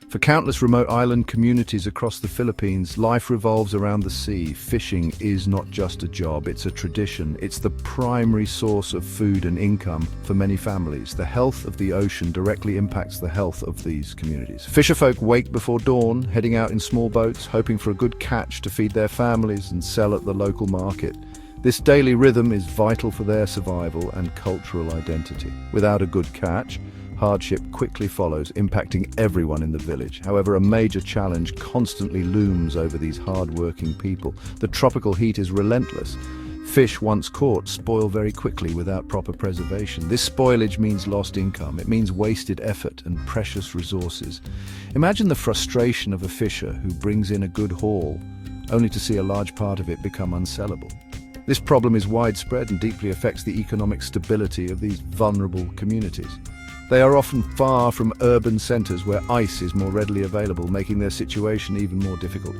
For countless remote island communities across the Philippines, life revolves around the sea. Fishing is not just a job, it's a tradition. It's the primary source of food and income for many families. The health of the ocean directly impacts the health of these communities. Fisherfolk wake before dawn, heading out in small boats, hoping for a good catch to feed their families and sell at the local market. This daily rhythm is vital for their survival and cultural identity. Without a good catch, hardship quickly follows, impacting everyone in the village. However, a major challenge constantly looms over these hard-working people. The tropical heat is relentless. Fish once caught spoil very quickly without proper preservation. This spoilage means lost income. It means wasted effort and precious resources. Imagine the frustration of a fisher who brings in a good haul, only to see a large part of it become unsellable. This problem is widespread and deeply affects the economic stability of these vulnerable communities. They are often far from urban centres where ice is more readily available, making their situation even more difficult.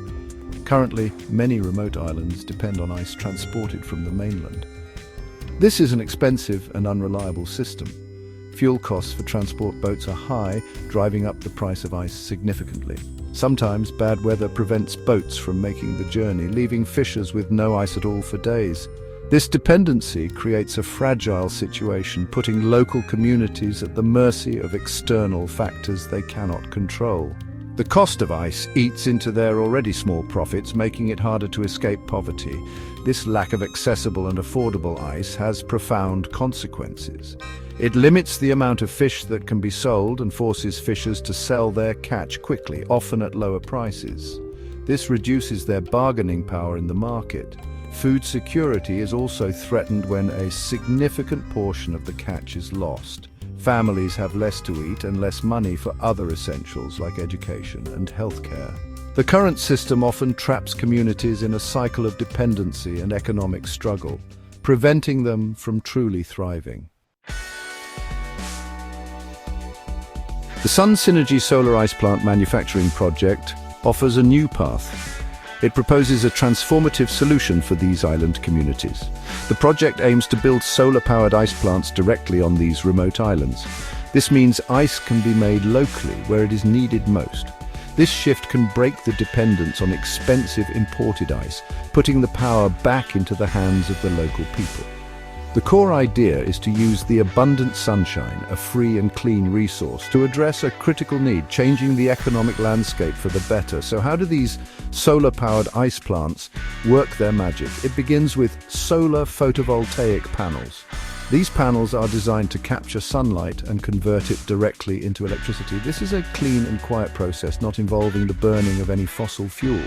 Currently, many remote islands depend on ice transported from the mainland. This is an expensive and unreliable system. Fuel costs for transport boats are high, driving up the price of ice significantly. Sometimes bad weather prevents boats from making the journey, leaving fishers with no ice at all for days. This dependency creates a fragile situation, putting local communities at the mercy of external factors they cannot control. The cost of ice eats into their already small profits, making it harder to escape poverty. This lack of accessible and affordable ice has profound consequences. It limits the amount of fish that can be sold and forces fishers to sell their catch quickly, often at lower prices. This reduces their bargaining power in the market. Food security is also threatened when a significant portion of the catch is lost. Families have less to eat and less money for other essentials like education and healthcare. The current system often traps communities in a cycle of dependency and economic struggle, preventing them from truly thriving. The Sun Synergy Solar Ice Plant Manufacturing Project offers a new path. It proposes a transformative solution for these island communities. The project aims to build solar-powered ice plants directly on these remote islands. This means ice can be made locally where it is needed most. This shift can break the dependence on expensive imported ice, putting the power back into the hands of the local people. The core idea is to use the abundant sunshine, a free and clean resource, to address a critical need, changing the economic landscape for the better. So how do these solar-powered ice plants work their magic? It begins with solar photovoltaic panels. These panels are designed to capture sunlight and convert it directly into electricity. This is a clean and quiet process, not involving the burning of any fossil fuels.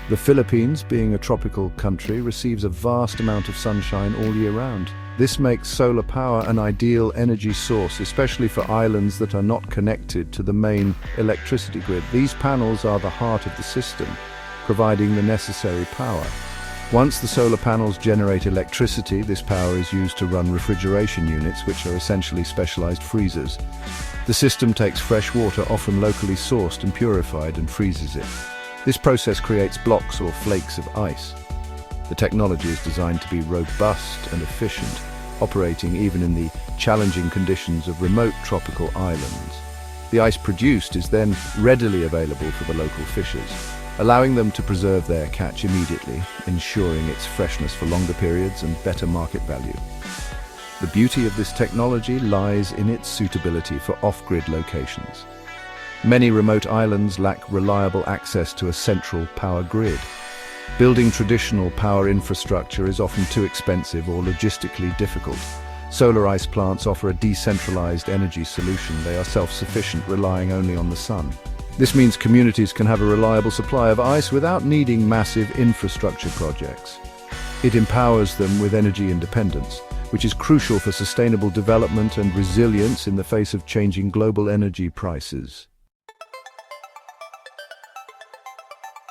The Philippines, being a tropical country, receives a vast amount of sunshine all year round. This makes solar power an ideal energy source, especially for islands that are not connected to the main electricity grid. These panels are the heart of the system, providing the necessary power. Once the solar panels generate electricity, this power is used to run refrigeration units, which are essentially specialized freezers. The system takes fresh water, often locally sourced and purified, and freezes it. This process creates blocks or flakes of ice. The technology is designed to be robust and efficient, operating even in the challenging conditions of remote tropical islands. The ice produced is then readily available for the local fishers, allowing them to preserve their catch immediately, ensuring its freshness for longer periods and better market value. The beauty of this technology lies in its suitability for off-grid locations. Many remote islands lack reliable access to a central power grid. Building traditional power infrastructure is often too expensive or logistically difficult. Solar ice plants offer a decentralized energy solution. They are self-sufficient, relying only on the sun. This means communities can have a reliable supply of ice without needing massive infrastructure projects. It empowers them with energy independence, which is crucial for sustainable development and resilience in the face of changing global energy prices.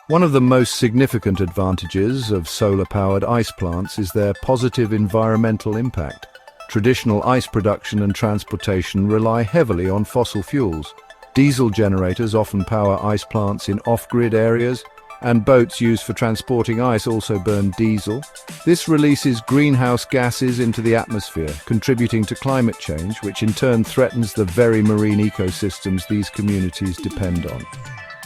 One of the most significant advantages of solar-powered ice plants is their positive environmental impact. Traditional ice production and transportation rely heavily on fossil fuels. Diesel generators often power ice plants in off-grid areas, and boats used for transporting ice also burn diesel. This releases greenhouse gases into the atmosphere, contributing to climate change, which in turn threatens the very marine ecosystems these communities depend on.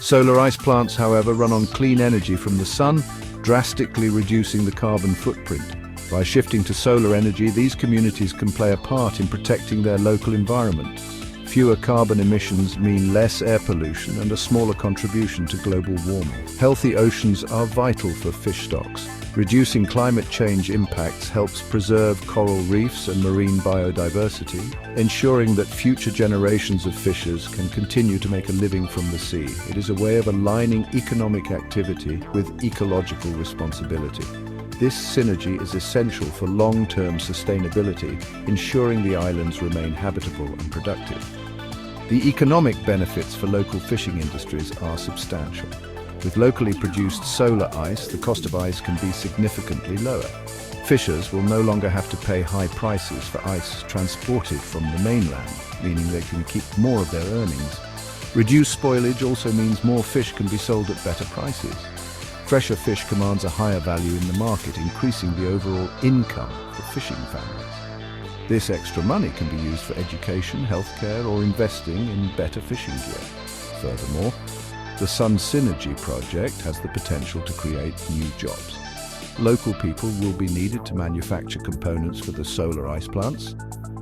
Solar ice plants, however, run on clean energy from the sun, drastically reducing the carbon footprint. By shifting to solar energy, these communities can play a part in protecting their local environment. Fewer carbon emissions mean less air pollution and a smaller contribution to global warming. Healthy oceans are vital for fish stocks. Reducing climate change impacts helps preserve coral reefs and marine biodiversity, ensuring that future generations of fishers can continue to make a living from the sea. It is a way of aligning economic activity with ecological responsibility. This synergy is essential for long-term sustainability, ensuring the islands remain habitable and productive. The economic benefits for local fishing industries are substantial. With locally produced solar ice, the cost of ice can be significantly lower. Fishers will no longer have to pay high prices for ice transported from the mainland, meaning they can keep more of their earnings. Reduced spoilage also means more fish can be sold at better prices. Fresher fish commands a higher value in the market, increasing the overall income for fishing families. This extra money can be used for education, healthcare, or investing in better fishing gear. Furthermore, the Sun Synergy project has the potential to create new jobs. Local people will be needed to manufacture components for the solar ice plants,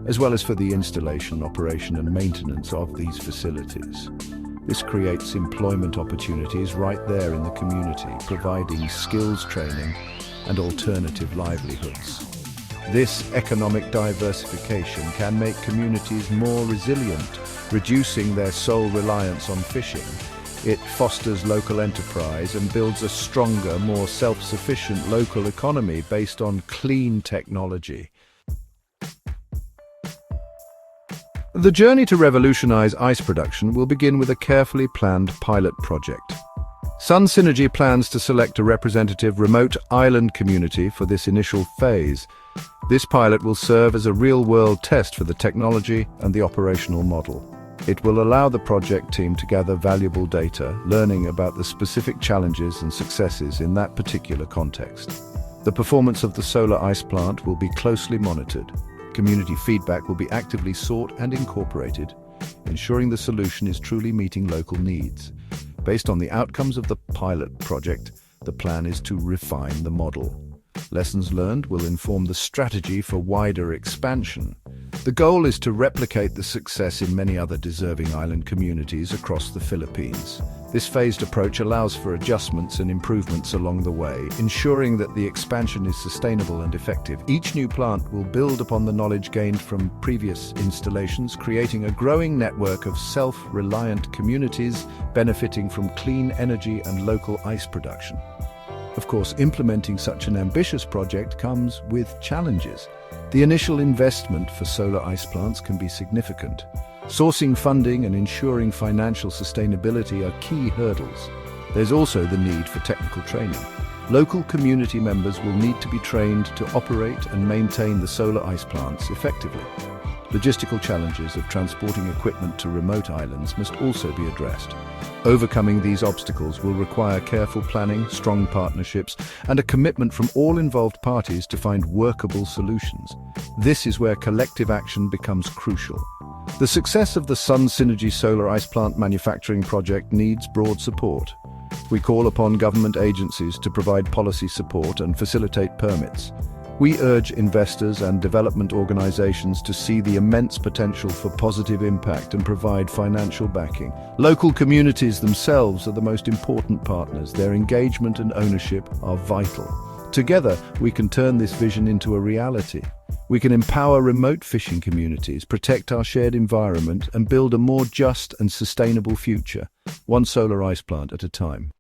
as well as for the installation, operation, and maintenance of these facilities. This creates employment opportunities right there in the community, providing skills training and alternative livelihoods. This economic diversification can make communities more resilient, reducing their sole reliance on fishing. It fosters local enterprise and builds a stronger, more self-sufficient local economy based on clean technology. The journey to revolutionize ice production will begin with a carefully planned pilot project. Sun Synergy plans to select a representative remote island community for this initial phase. This pilot will serve as a real-world test for the technology and the operational model. It will allow the project team to gather valuable data, learning about the specific challenges and successes in that particular context. The performance of the solar ice plant will be closely monitored. Community feedback will be actively sought and incorporated, ensuring the solution is truly meeting local needs. Based on the outcomes of the pilot project, the plan is to refine the model. Lessons learned will inform the strategy for wider expansion. The goal is to replicate the success in many other deserving island communities across the Philippines. This phased approach allows for adjustments and improvements along the way, ensuring that the expansion is sustainable and effective. Each new plant will build upon the knowledge gained from previous installations, creating a growing network of self-reliant communities benefiting from clean energy and local ice production. Of course, implementing such an ambitious project comes with challenges. The initial investment for solar ice plants can be significant. Sourcing funding and ensuring financial sustainability are key hurdles. There's also the need for technical training. Local community members will need to be trained to operate and maintain the solar ice plants effectively. Logistical challenges of transporting equipment to remote islands must also be addressed. Overcoming these obstacles will require careful planning, strong partnerships, and a commitment from all involved parties to find workable solutions. This is where collective action becomes crucial. The success of the Sun Synergy solar ice plant manufacturing project needs broad support. We call upon government agencies to provide policy support and facilitate permits. We urge investors and development organizations to see the immense potential for positive impact and provide financial backing. Local communities themselves are the most important partners. Their engagement and ownership are vital. Together, we can turn this vision into a reality. We can empower remote fishing communities, protect our shared environment, and build a more just and sustainable future, one solar ice plant at a time.